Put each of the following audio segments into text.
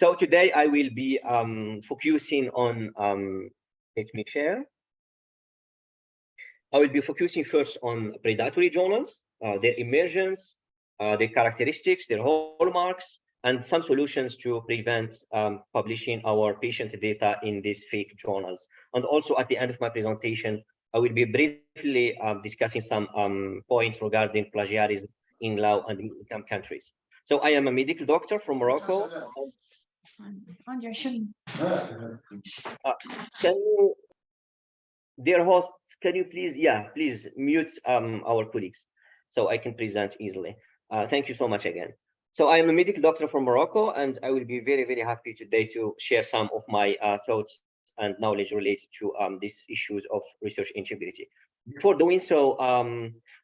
So today I will be focusing on, let me share. I will be focusing first on predatory journals, their emergence, their characteristics, their hallmarks, and some solutions to prevent publishing our patient data in these fake journals. And also at the end of my presentation, I will be briefly discussing some points regarding plagiarism in low and middle-income countries. So I am a medical doctor from Morocco. Can you, dear host, can you please, please mute our colleagues so I can present easily. Thank you so much again. So I am a medical doctor from Morocco, and I will be very, very happy today to share some of my thoughts and knowledge related to these issues of research integrity. Before doing so,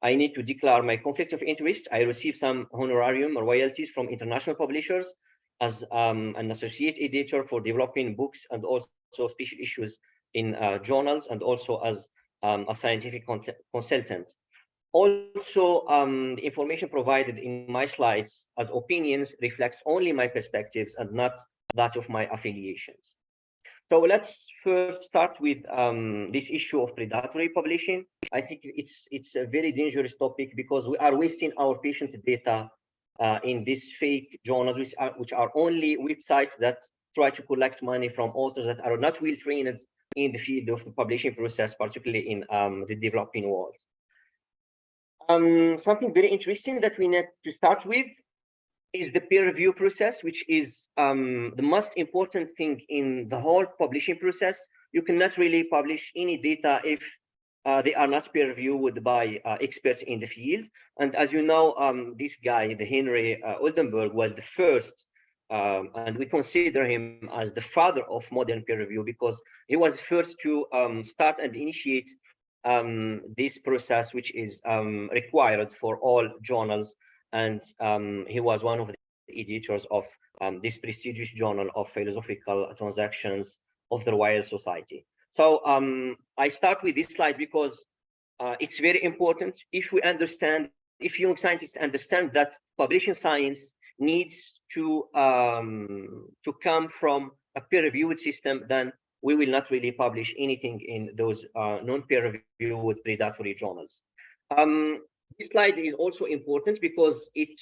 I need to declare my conflict of interest. I receive some honorarium or royalties from international publishers as an associate editor for developing books and also special issues in journals, and also as a scientific consultant. Also, the information provided in my slides as opinions reflects only my perspectives and not that of my affiliations. So let's first start with this issue of predatory publishing. I think it's a very dangerous topic because we are wasting our patient data in these fake journals, which are only websites that try to collect money from authors that are not well trained in the field of the publishing process, particularly in the developing world. Something very interesting that we need to start with is the peer review process, which is the most important thing in the whole publishing process. You cannot really publish any data if they are not peer reviewed by experts in the field. And as you know, this guy, the Henry Oldenburg, was the first, and we consider him as the father of modern peer review because he was the first to start and initiate this process, which is required for all journals. And he was one of the editors of this prestigious journal of philosophical transactions of the Royal Society. So I start with this slide because it's very important. If we understand, if young scientists understand that publishing science needs to come from a peer-reviewed system, then we will not really publish anything in those non-peer-reviewed predatory journals. This slide is also important because it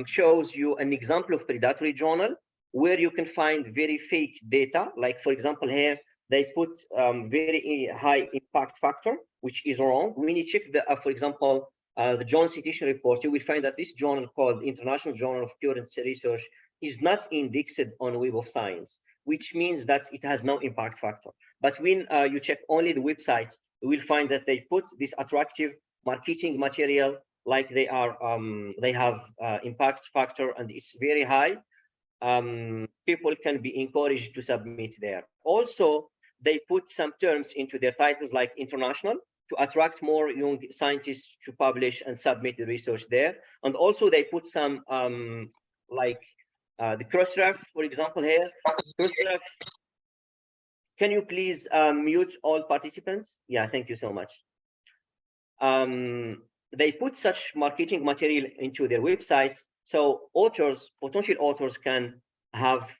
shows you an example of predatory journal where you can find very fake data. Like, for example, here they put very high impact factor, which is wrong. When you check the, for example, the Journal Citation Report, you will find that this journal called International Journal of Current Research is not indexed on Web of Science, which means that it has no impact factor. But when you check only the website, you will find that they put this attractive marketing material like they are, they have impact factor and it's very high. People can be encouraged to submit there. Also, they put some terms into their titles like international to attract more young scientists to publish and submit the research there. And also they put some like the crossref, for example, here. Crossref, can you please mute all participants? Yeah, thank you so much. They put such marketing material into their websites, so authors, potential authors, can have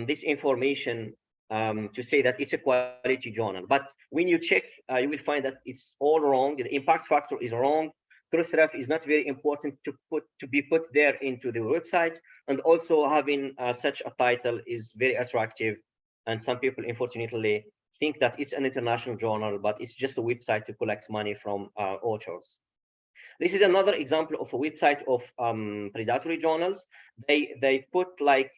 this information to say that it's a quality journal. But when you check, you will find that it's all wrong. The impact factor is wrong. Crossref is not very important to be put there into the website, and also having such a title is very attractive. And some people, unfortunately, think that it's an international journal, but it's just a website to collect money from authors. This is another example of a website of predatory journals. They put like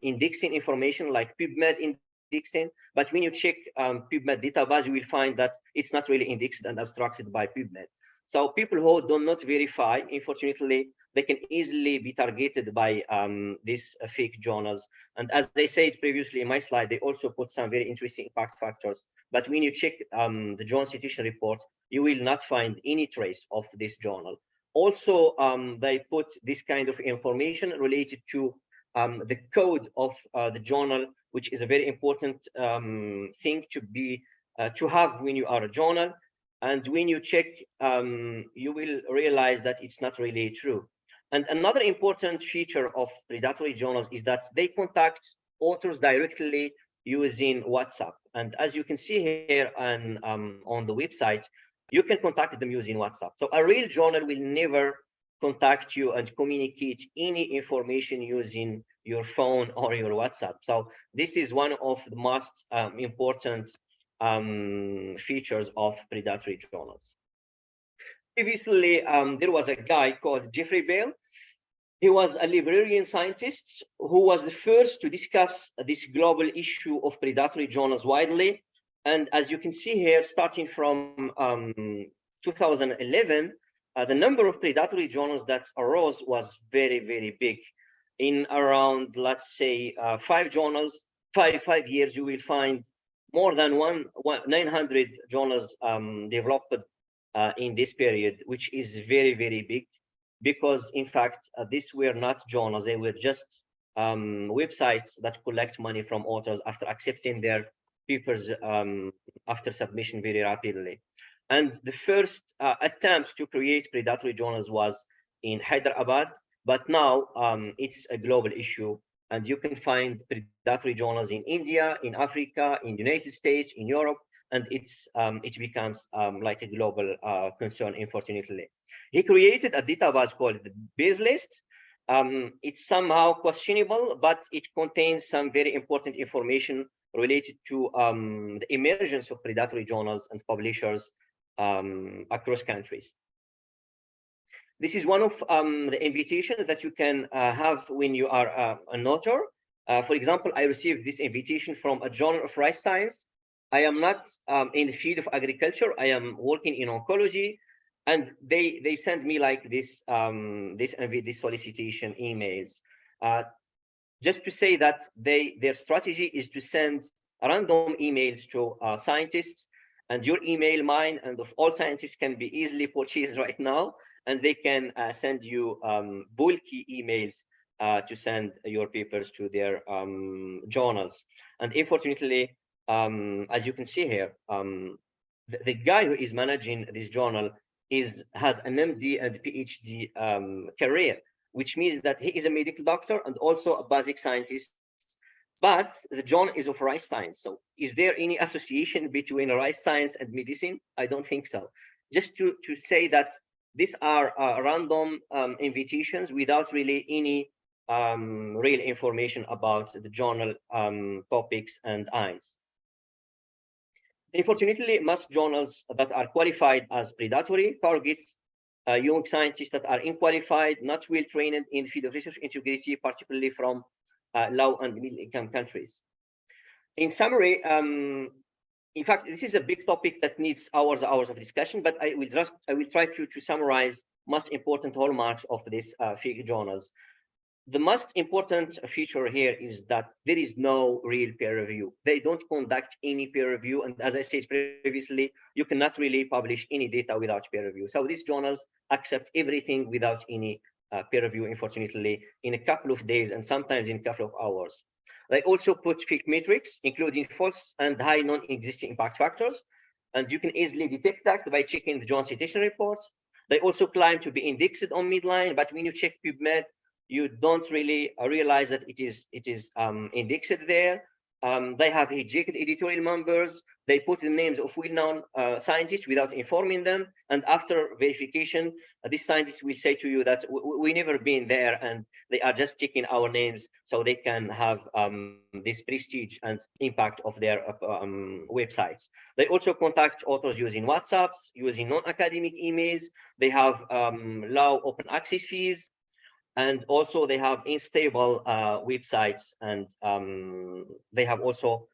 indexing information like PubMed indexing, but when you check PubMed database, you will find that it's not really indexed and abstracted by PubMed. So people who do not verify, unfortunately, they can easily be targeted by these fake journals. And as I said previously in my slide, they also put some very interesting impact factors. But when you check the Journal Citation Report, you will not find any trace of this journal. Also, they put this kind of information related to the code of the journal, which is a very important thing to have when you are a journal. And when you check, you will realize that it's not really true. And another important feature of predatory journals is that they contact authors directly using WhatsApp. And as you can see here on the website, you can contact them using WhatsApp. So a real journal will never contact you and communicate any information using your phone or your WhatsApp. So this is one of the most important features of predatory journals. Previously, there was a guy called Jeffrey Bell. He was a librarian scientist who was the first to discuss this global issue of predatory journals widely. And as you can see here, starting from 2011, the number of predatory journals that arose was very, very big. In around, let's say, 5 years, you will find more than 900 journals developed in this period, which is very, very big. Because in fact, these were not journals, they were just websites that collect money from authors after accepting their papers after submission very rapidly. And the first attempt to create predatory journals was in Hyderabad, but now it's a global issue. And you can find predatory journals in India, in Africa, in the United States, in Europe, and it becomes like a global concern, unfortunately. He created a database called the Base List. It's somehow questionable, but it contains some very important information related to the emergence of predatory journals and publishers across countries. This is one of the invitations that you can have when you are an author. For example, I received this invitation from a journal of rice science. I am not in the field of agriculture. I am working in oncology, and they send me like this solicitation emails, just to say that their strategy is to send random emails to scientists, and your email, mine, and of all scientists can be easily purchased right now, and they can send you bulky emails to send your papers to their journals. And unfortunately, as you can see here, the guy who is managing this journal has an MD and PhD career, which means that he is a medical doctor and also a basic scientist. But the journal is of rice science. So is there any association between rice science and medicine? I don't think so. Just to say that these are random invitations without really any real information about the journal topics and aims. Unfortunately, most journals that are qualified as predatory target young scientists that are unqualified, not well trained in the field of research integrity, particularly from low and middle-income countries. In summary, in fact, this is a big topic that needs hours of discussion, but I will try to summarize most important hallmarks of these fake journals. The most important feature here is that there is no real peer review. They don't conduct any peer review. And as I said previously, you cannot really publish any data without peer review. So these journals accept everything without any peer review, unfortunately, in a couple of days and sometimes in a couple of hours. They also put fake metrics, including false and high non-existing impact factors. And you can easily detect that by checking the journal citation reports. They also claim to be indexed on Midline, but when you check PubMed, you don't really realize that it is indexed there. They have hijacked editorial members. They put the names of well-known scientists without informing them. And after verification, these scientists will say to you that we never been there, and they are just taking our names so they can have this prestige and impact of their websites. They also contact authors using WhatsApps, using non-academic emails. They have low open access fees. And also they have unstable websites, and they have also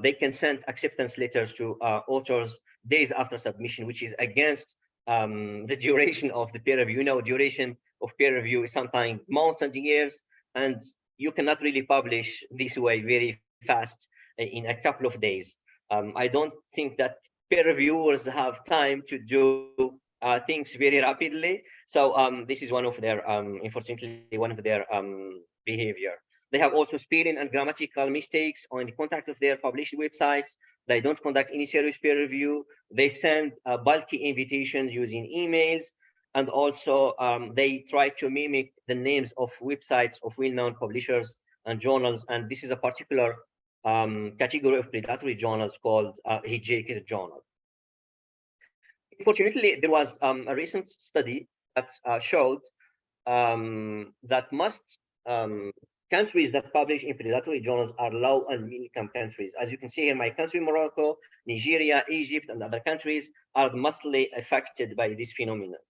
they can send acceptance letters to authors days after submission, which is against the duration of the peer review. You know, duration of peer review is sometimes months and years, and you cannot really publish this way very fast in a couple of days. I don't think that peer reviewers have time to do things very rapidly. So this is one of their, unfortunately, one of their behavior. They have also spelling and grammatical mistakes on the content of their published websites. They don't conduct any serious peer review. They send bulky invitations using emails. And also they try to mimic the names of websites of well-known publishers and journals, and this is a particular category of predatory journals called hijacked journal. Unfortunately, there was a recent study that showed that most countries that publish in predatory journals are low and middle income countries. As you can see here, my country, Morocco, Nigeria, Egypt, and other countries are mostly affected by this phenomenon.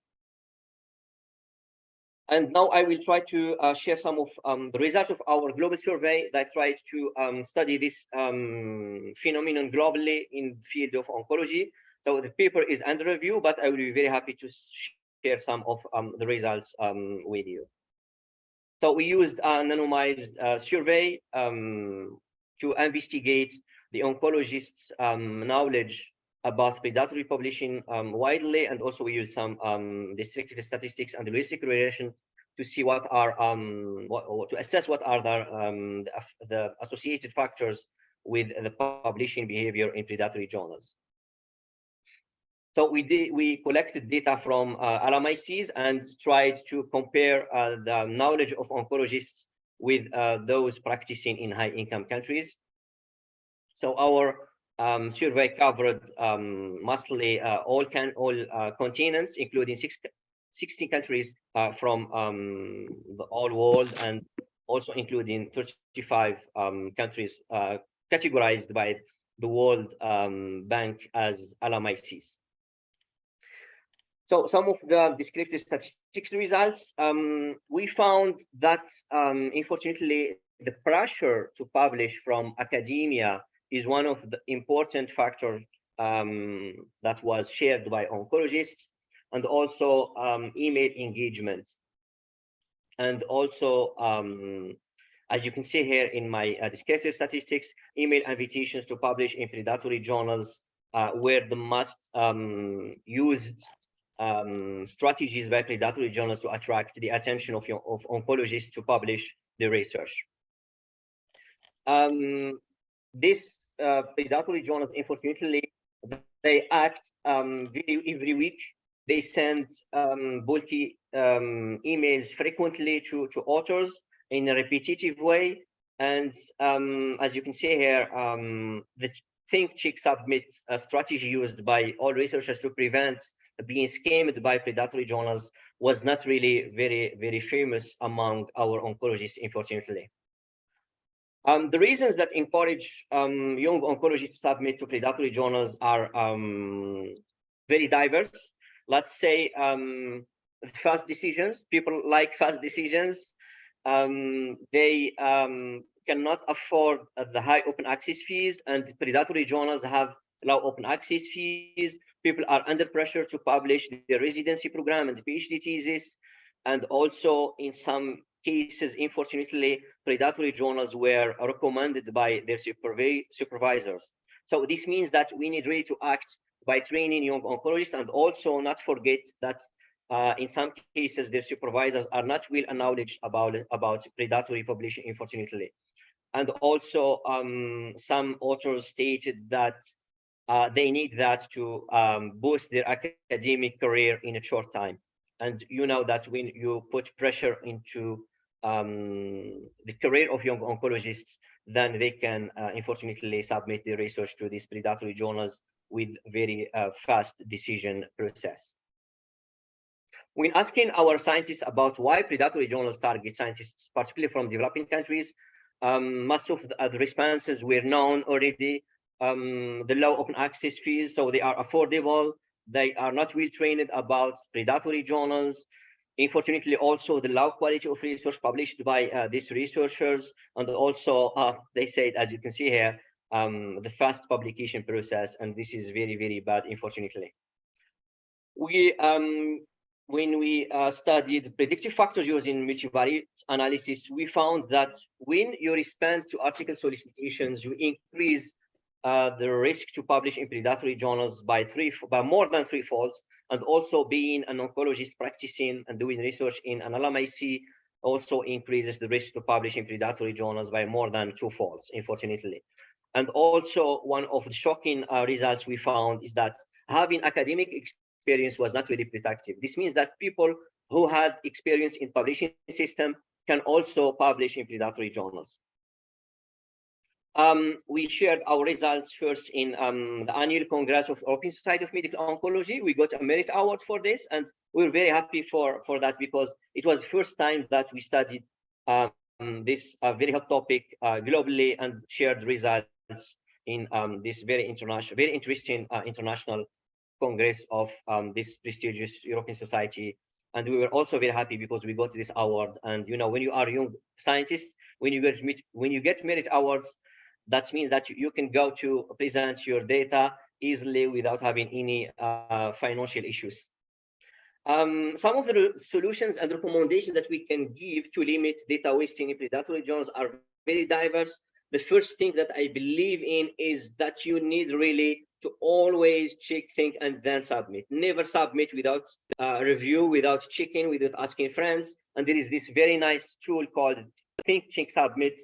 And now I will try to share some of the results of our global survey that tried to study this phenomenon globally in the field of oncology. So the paper is under review, but I will be very happy to share some of the results with you. So we used a anonymized survey to investigate the oncologists' knowledge about predatory publishing widely, and also we used some descriptive statistics and logistic correlation to see what are to assess what are the associated factors with the publishing behavior in predatory journals. So we collected data from LMICs and tried to compare the knowledge of oncologists with those practicing in high-income countries. So our survey covered mostly all continents, including 16 countries from the whole world, and also including 35 countries categorized by the World Bank as LMICs. So some of the descriptive statistics results, we found that unfortunately the pressure to publish from academia is one of the important factors that was shared by oncologists, and also email engagement. And also, as you can see here in my descriptive statistics, email invitations to publish in predatory journals were the most used strategies by predatory journals to attract the attention of oncologists to publish the research. This predatory journals, unfortunately, they act every week. They send bulky emails frequently to authors in a repetitive way. And as you can see here, the think, check, submit strategy used by all researchers to prevent being scammed by predatory journals was not really very famous among our oncologists, unfortunately. The reasons that encourage young oncologists to submit to predatory journals are very diverse. Let's say fast decisions. People like fast decisions. They cannot afford the high open access fees, and predatory journals have low open access fees. People are under pressure to publish their residency program and PhD thesis, and also in some cases, unfortunately, predatory journals were recommended by their supervisors. So this means that we need really to act by training young oncologists, and also not forget that in some cases, their supervisors are not well knowledge about predatory publishing, unfortunately. And also, some authors stated that they need that to boost their academic career in a short time. And you know that when you put pressure into the career of young oncologists, then they can unfortunately submit their research to these predatory journals with very fast decision process. When asking our scientists about why predatory journals target scientists, particularly from developing countries, most of the responses were known already. The low open access fees, so they are affordable. They are not well trained about predatory journals. Unfortunately, also the low quality of research published by these researchers, and also they said, as you can see here, the fast publication process, and this is very bad, unfortunately. When we studied predictive factors using multivariate analysis, we found that when you respond to article solicitations, you increase the risk to publish in predatory journals by more than threefolds, and also being an oncologist practicing and doing research in an LMIC also increases the risk to publish in predatory journals by more than twofolds, unfortunately. And also, one of the shocking results we found is that having academic experience was not really protective. This means that people who had experience in publishing system can also publish in predatory journals. We shared our results first in the annual Congress of the European Society of Medical Oncology. We got a merit award for this, and we were very happy for that, because it was the first time that we studied this very hot topic globally and shared results in this very interesting international Congress of this prestigious European Society. And we were also very happy because we got this award. And you know, when you are young scientists, when you get merit awards, that means that you can go to present your data easily without having any financial issues. Some of the solutions and recommendations that we can give to limit data wasting in predatory journals are very diverse. The first thing that I believe in is that you need really to always check, think, and then submit. Never submit without review, without checking, without asking friends. And there is this very nice tool called Think, Check, Submit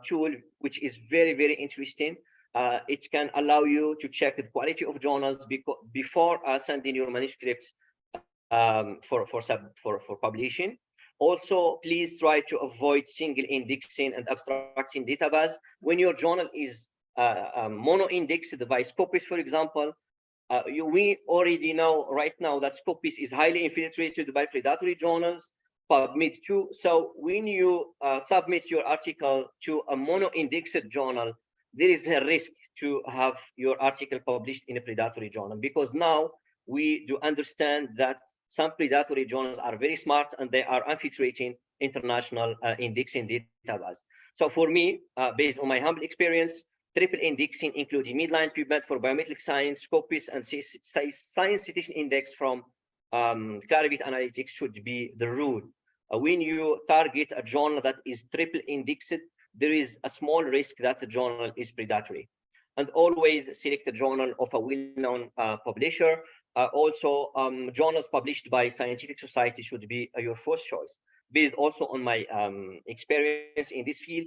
tool, which is very interesting. It can allow you to check the quality of journals before sending your manuscript for publishing. Also, please try to avoid single indexing and abstracting database. When your journal is mono-indexed by Scopus, for example, we already know right now that Scopus is highly infiltrated by predatory journals, PubMed too. So when you submit your article to a mono-indexed journal, there is a risk to have your article published in a predatory journal, because now we do understand that some predatory journals are very smart and they are infiltrating international indexing database. So for me, based on my humble experience, triple indexing, including Midline, PubMed for biometric science, Scopus, and Science Citation Index from Clarivate Analytics should be the rule. When you target a journal that is triple indexed, there is a small risk that the journal is predatory. And always select a journal of a well-known publisher. Also, journals published by scientific society should be your first choice. Based also on my experience in this field,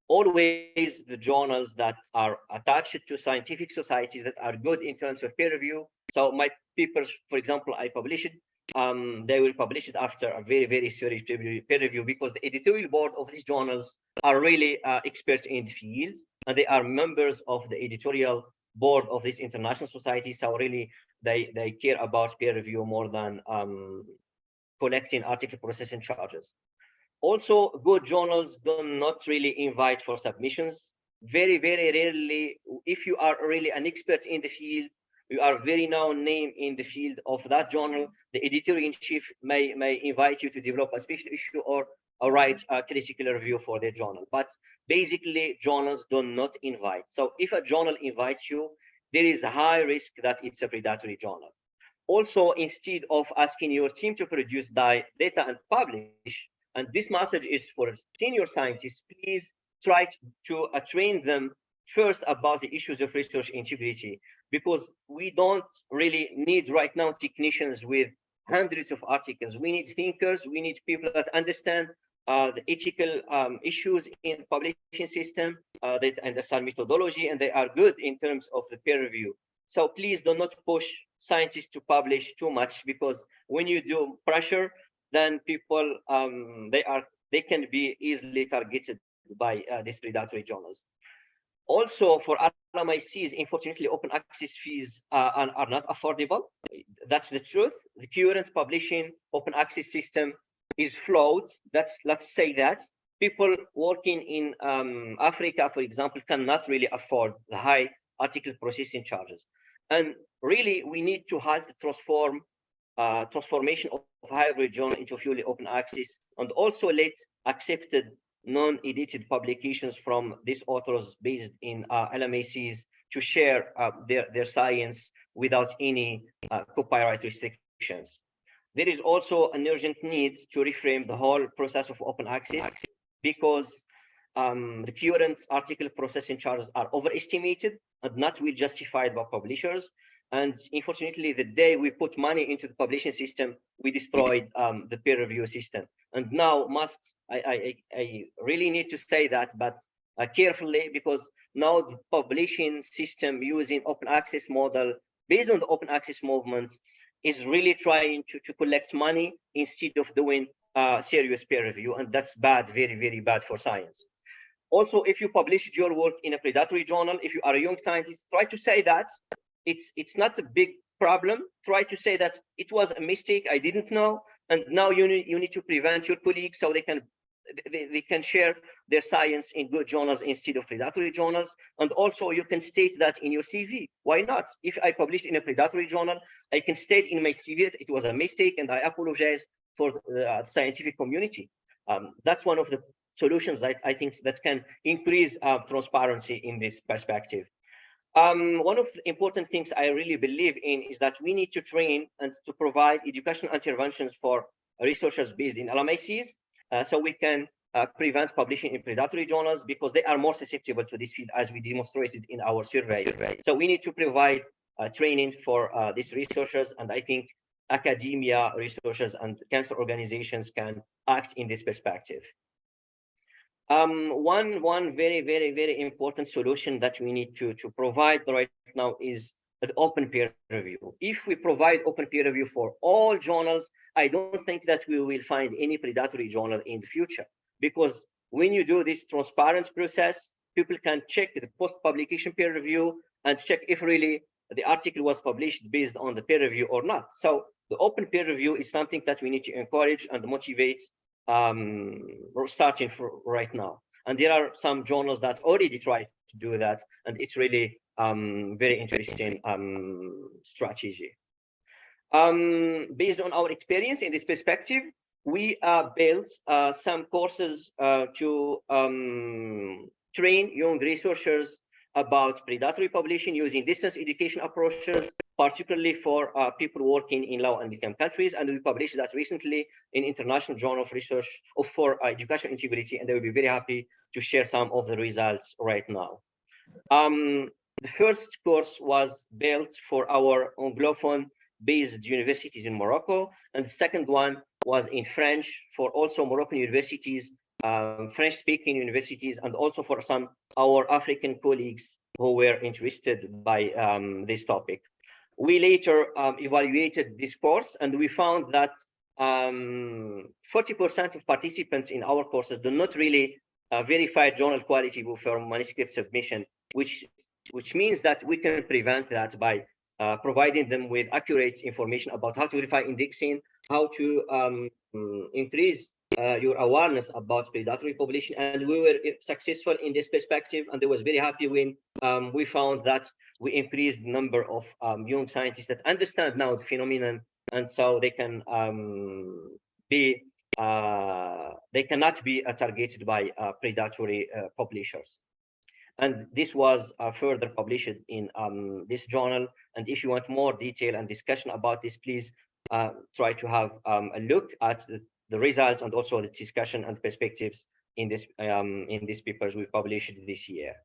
always the journals that are attached to scientific societies that are good in terms of peer review. So my papers, for example, I published, they will publish it after a very serious peer review, because the editorial board of these journals are really experts in the field, and they are members of the editorial board of this international society. So really, they care about peer review more than collecting article processing charges. Also, good journals do not really invite for submissions. Very rarely, if you are really an expert in the field, you are a very known name in the field of that journal, the editor-in-chief may invite you to develop a special issue or write a critical review for their journal. But basically, journals do not invite. So if a journal invites you, there is a high risk that it's a predatory journal. Also, instead of asking your team to produce data and publish, and this message is for senior scientists, please try to train them first about the issues of research integrity, because we don't really need right now technicians with hundreds of articles. We need thinkers, we need people that understand the ethical issues in the publishing system, that understand methodology, and they are good in terms of the peer review. So please do not push scientists to publish too much, because when you do pressure, then people they can be easily targeted by these predatory journals. Also, for RMICs, unfortunately, open access fees are not affordable. That's the truth. The current publishing open access system is flawed. Let's say that. People working in Africa, for example, cannot really afford the high article processing charges. And really, we need to have the transformation of hybrid journal into fully open access, and also let accepted non-edited publications from these authors based in LMICs to share their science without any copyright restrictions. There is also an urgent need to reframe the whole process of open access, because the current article processing charges are overestimated and not well justified by publishers. And unfortunately, the day we put money into the publishing system, we destroyed the peer review system. And now I really need to say that, but carefully, because now the publishing system using open access model based on the open access movement is really trying to collect money instead of doing serious peer review. And that's bad, very bad for science. Also, if you published your work in a predatory journal, if you are a young scientist, try to say that it's not a big problem. Try to say that it was a mistake, I didn't know, and now you need to prevent your colleagues so they can share their science in good journals instead of predatory journals. And also you can state that in your CV. Why not? If I published in a predatory journal, I can state in my CV that it was a mistake and I apologize for the scientific community. That's one of the solutions I think that can increase transparency in this perspective. One of the important things I really believe in is that we need to train and to provide educational interventions for researchers based in LMICs, so we can prevent publishing in predatory journals, because they are more susceptible to this field, as we demonstrated in our survey. So we need to provide training for these researchers, and I think academia, researchers, and cancer organizations can act in this perspective. One very important solution that we need to provide right now is the open peer review. If we provide open peer review for all journals, I don't think that we will find any predatory journal in the future, because when you do this transparent process, people can check the post-publication peer review and check if really the article was published based on the peer review or not. So the open peer review is something that we need to encourage and motivate, starting for right now. And there are some journals that already try to do that, and it's really very interesting strategy. Based on our experience in this perspective, we built some courses to train young researchers about predatory publishing using distance education approaches, particularly for people working in low and income countries. And we published that recently in International Journal of Research for Educational Integrity, and I will be very happy to share some of the results right now. The first course was built for our Anglophone-based universities in Morocco, and the second one was in French for also Moroccan universities, French-speaking universities, and also for some our African colleagues who were interested by this topic. We later evaluated this course, and we found that 40% of participants in our courses do not really verify journal quality before manuscript submission, which means that we can prevent that by providing them with accurate information about how to verify indexing, how to increase your awareness about predatory publishing. And we were successful in this perspective, and I was very happy when we found that we increased the number of young scientists that understand now the phenomenon, and so they can they cannot be targeted by predatory publishers. And this was further published in this journal. And if you want more detail and discussion about this, please try to have a look at the results and also the discussion and perspectives in these papers we published this year.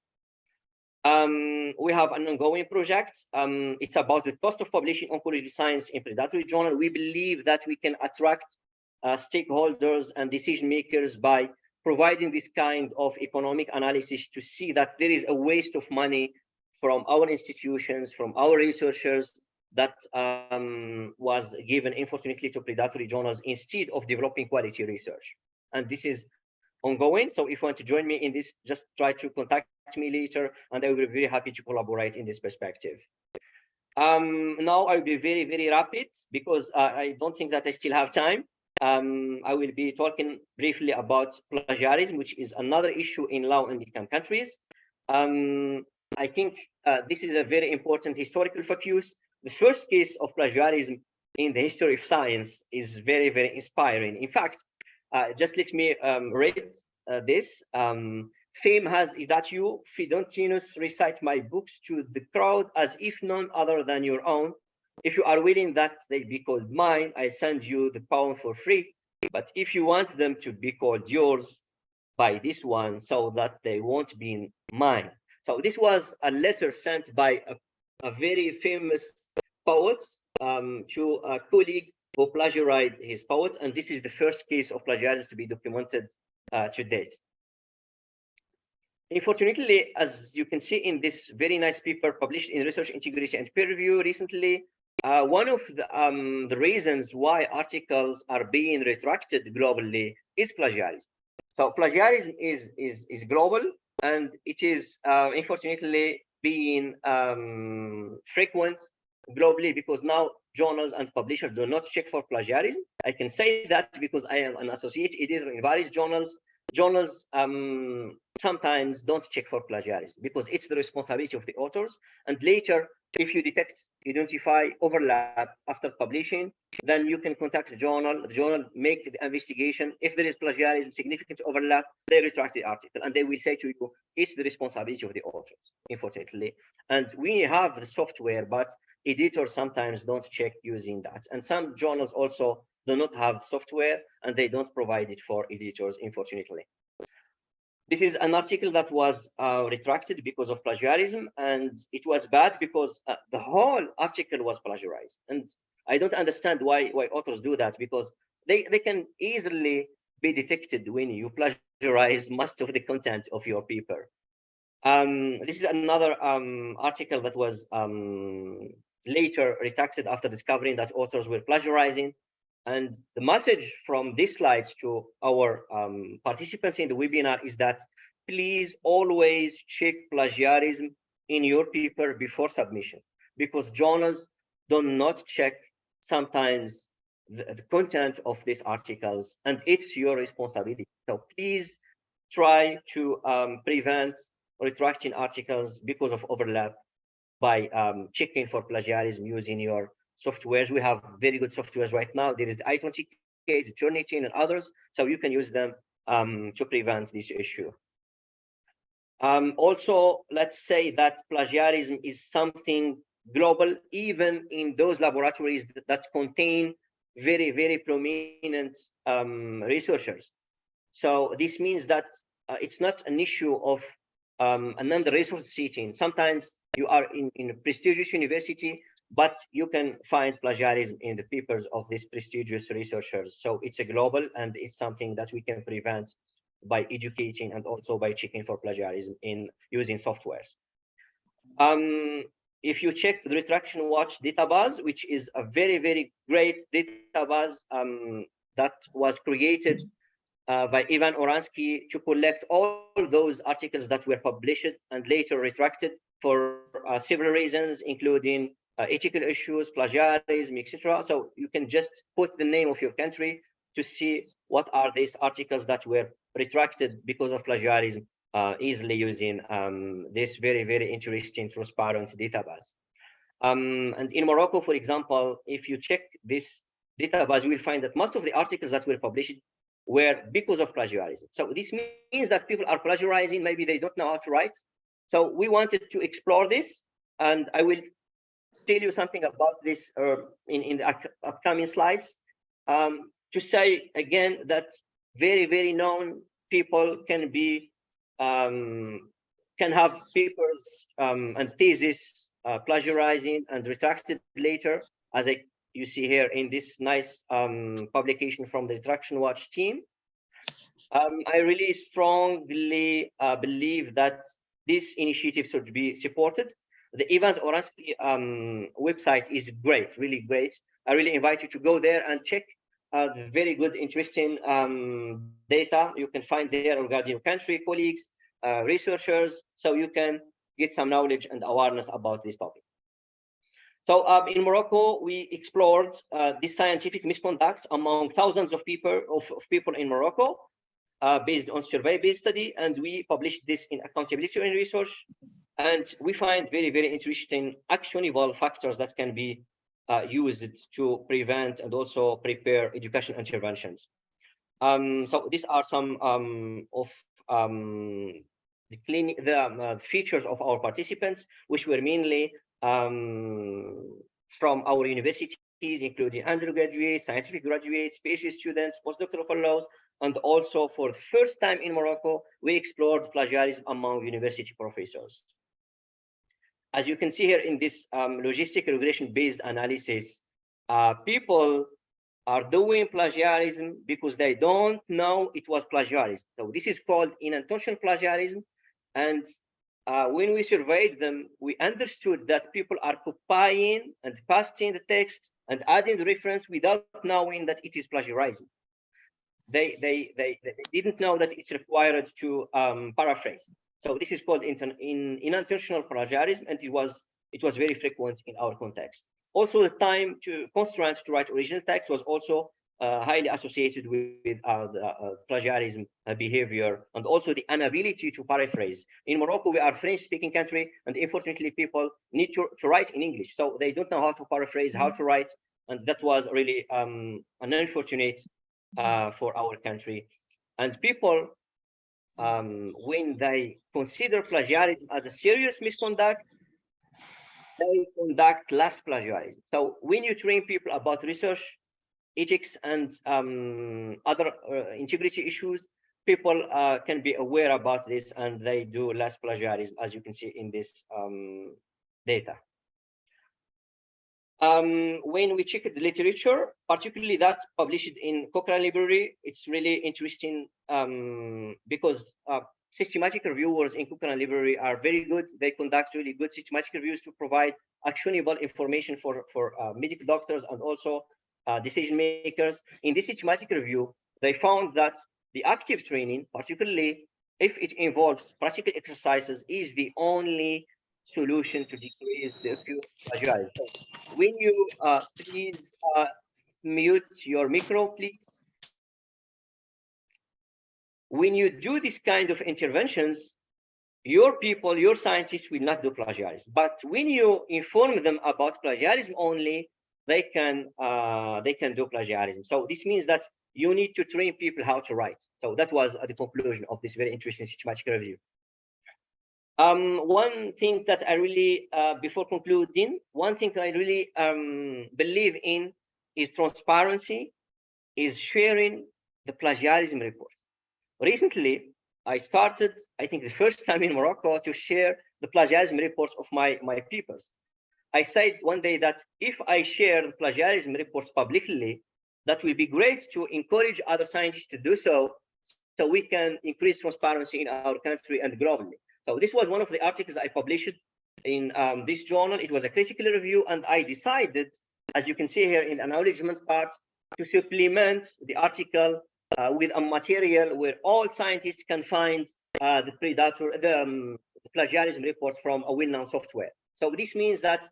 We have an ongoing project. It's about the cost of publishing oncology science in predatory journal. We believe that we can attract stakeholders and decision makers by providing this kind of economic analysis to see that there is a waste of money from our institutions, from our researchers, that was given, unfortunately, to predatory journals instead of developing quality research. And this is ongoing. So if you want to join me in this, just try to contact me later, and I will be very happy to collaborate in this perspective. Now I will be very rapid, because I don't think that I still have time. I will be talking briefly about plagiarism, which is another issue in low and income countries. I think this is a very important historical focus. The first case of plagiarism in the history of science is very inspiring. In fact, just let me read this. Fame has it that you, Fidontinus, recite my books to the crowd as if none other than your own. If you are willing that they be called mine, I send you the poem for free. But if you want them to be called yours, buy this one so that they won't be mine. So this was a letter sent by a very famous poet to a colleague who plagiarized his poet, and this is the first case of plagiarism to be documented to date. Unfortunately, as you can see in this very nice paper published in Research Integrity and Peer Review recently, one of the reasons why articles are being retracted globally is plagiarism. So plagiarism is global, and it is unfortunately being frequent globally, because now journals and publishers do not check for plagiarism. I can say that because I am an associate editor in various journals. Journals sometimes don't check for plagiarism because it's the responsibility of the authors. And later, if you identify overlap after publishing, then you can contact the journal make the investigation. If there is plagiarism, significant overlap, they retract the article and they will say to you, it's the responsibility of the authors, unfortunately. And we have the software, but editors sometimes don't check using that. And some journals also do not have software and they don't provide it for editors, unfortunately. This is an article that was retracted because of plagiarism, and it was bad because the whole article was plagiarized. And I don't understand why authors do that, because they can easily be detected when you plagiarize most of the content of your paper. This is another article that was later retracted after discovering that authors were plagiarizing. And the message from these slides to our participants in the webinar is that please always check plagiarism in your paper before submission, because journals do not check sometimes the content of these articles, and it's your responsibility. So please try to prevent retracting articles because of overlap by checking for plagiarism using your softwares. We have very good softwares right now. There is the I20K, the Turnitin, and others, so you can use them to prevent this issue. Also, let's say that plagiarism is something global, even in those laboratories that contain very, very prominent researchers. So this means that it's not an issue of an under-resourced setting. Sometimes you are in a prestigious university, but you can find plagiarism in the papers of these prestigious researchers. So it's a global, and it's something that we can prevent by educating and also by checking for plagiarism in using softwares. If you check the Retraction Watch database, which is a very, very great database that was created by Ivan Oransky to collect all those articles that were published and later retracted for several reasons, including ethical issues, plagiarism, etc. So you can just put the name of your country to see what are these articles that were retracted because of plagiarism easily using this very, very interesting, transparent database. And in Morocco, for example, if you check this database, you will find that most of the articles that were published were because of plagiarism. So this means that people are plagiarizing, maybe they don't know how to write. So we wanted to explore this, and I will tell you something about this in the upcoming slides. To say again that very, very known people can be can have papers and theses plagiarizing and retracted later, as you see here in this nice publication from the Retraction Watch team. I really strongly believe that this initiative should be supported. The Evans Oransky website is great, really great. I really invite you to go there and check the very good, interesting data you can find there regarding your country, colleagues, researchers, so you can get some knowledge and awareness about this topic. So in Morocco, we explored this scientific misconduct among thousands of people in Morocco, based on survey-based study, and we published this in Accountability and Research. And we find very, very interesting actionable factors that can be used to prevent and also prepare education interventions. So these are some of the features of our participants, which were mainly from our universities, including undergraduates, scientific graduates, PhD students, postdoctoral fellows, and also for the first time in Morocco, we explored plagiarism among university professors. As you can see here in this logistic regression-based analysis, people are doing plagiarism because they don't know it was plagiarism. So this is called inattentional plagiarism. And when we surveyed them, we understood that people are copying and pasting the text and adding the reference without knowing that it is plagiarism. they didn't know that it's required to paraphrase. So this is called unintentional plagiarism, and it was very frequent in our context. Also, the time to constraints to write original text was also highly associated with the plagiarism behavior, and also the inability to paraphrase. In Morocco, we are a French-speaking country, and unfortunately, people need to write in English, so they don't know how to paraphrase, how to write, and that was really an unfortunate for our country. And people, when they consider plagiarism as a serious misconduct, they conduct less plagiarism. So when you train people about research, ethics, and other integrity issues, people can be aware about this, and they do less plagiarism, as you can see in this data. When we check the literature, particularly that published in Cochrane Library, it's really interesting because systematic reviewers in Cochrane Library are very good. They conduct really good systematic reviews to provide actionable information for medical doctors and also decision makers. In this systematic review, they found that the active training, particularly if it involves practical exercises, is the only solution to decrease the acute plagiarism. So when you please mute your micro, please. When you do this kind of interventions, your people, your scientists will not do plagiarism. But when you inform them about plagiarism only, they can do plagiarism. So this means that you need to train people how to write. So that was the conclusion of this very interesting systematic review. One thing that I really, before concluding, one thing that I really believe in is transparency, is sharing the plagiarism report. Recently, I started, I think the first time in Morocco, to share the plagiarism reports of my papers. I said one day that if I share the plagiarism reports publicly, that will be great to encourage other scientists to do so, so we can increase transparency in our country and globally. So this was one of the articles I published in this journal. It was a critical review, and I decided, as you can see here in the acknowledgement part, to supplement the article with a material where all scientists can find the plagiarism reports from a well-known software. So this means that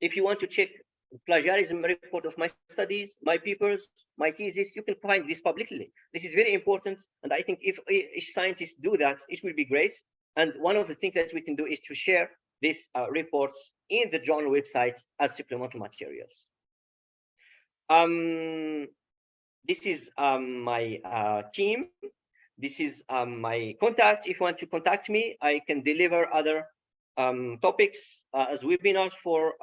if you want to check the plagiarism report of my studies, my papers, my thesis, you can find this publicly. This is very important, and I think if each scientist do that, it will be great. And one of the things that we can do is to share these reports in the journal website as supplemental materials. This is my team. This is my contact. If you want to contact me, I can deliver other topics as webinars for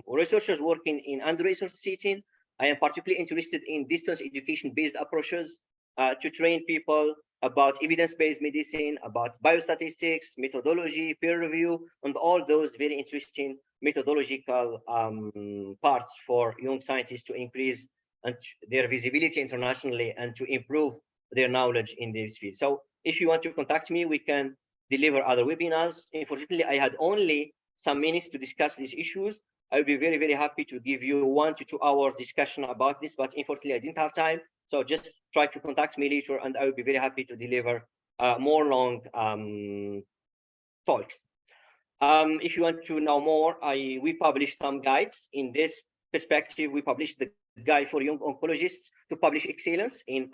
researchers working in under-researched setting. I am particularly interested in distance education-based approaches to train people about evidence-based medicine, about biostatistics, methodology, peer review, and all those very interesting methodological parts for young scientists to increase their visibility internationally and to improve their knowledge in this field. So if you want to contact me, we can deliver other webinars. Unfortunately, I had only some minutes to discuss these issues. I would be very, very happy to give you 1 to 2 hours discussion about this, but unfortunately, I didn't have time. So just try to contact me later, and I will be very happy to deliver more long talks. If you want to know more, we published some guides. In this perspective, we published the guide for young oncologists to publish excellence in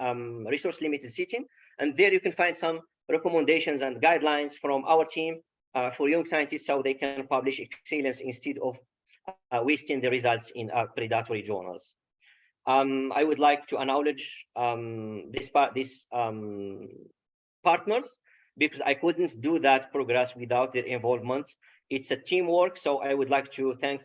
resource-limited setting. And there you can find some recommendations and guidelines from our team for young scientists, so they can publish excellence instead of wasting the results in predatory journals. I would like to acknowledge these partners, because I couldn't do that progress without their involvement. It's a teamwork, so I would like to thank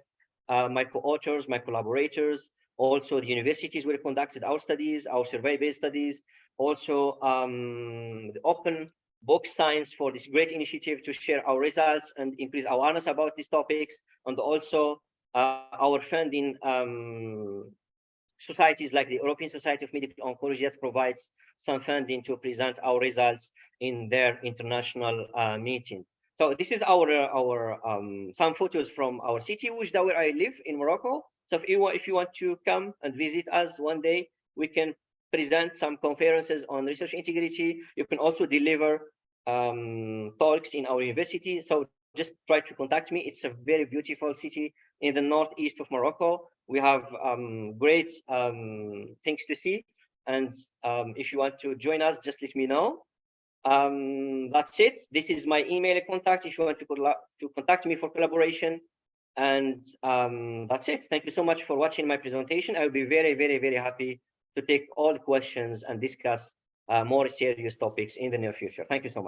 my co-authors, my collaborators, also the universities where we conducted our studies, our survey-based studies, also the Open Book Science for this great initiative to share our results and increase awareness about these topics, and also our funding societies like the European Society of Medical Oncology that provides some funding to present our results in their international meeting. So this is our some photos from our city, Oujda, where I live in Morocco. So if you want to come and visit us one day, we can present some conferences on research integrity. You can also deliver talks in our university. So just try to contact me. It's a very beautiful city in the northeast of Morocco. We have great things to see. And if you want to join us, just let me know. That's it. This is my email contact if you want to contact me for collaboration. And that's it. Thank you so much for watching my presentation. I will be very, very, very happy to take all the questions and discuss more serious topics in the near future. Thank you so much.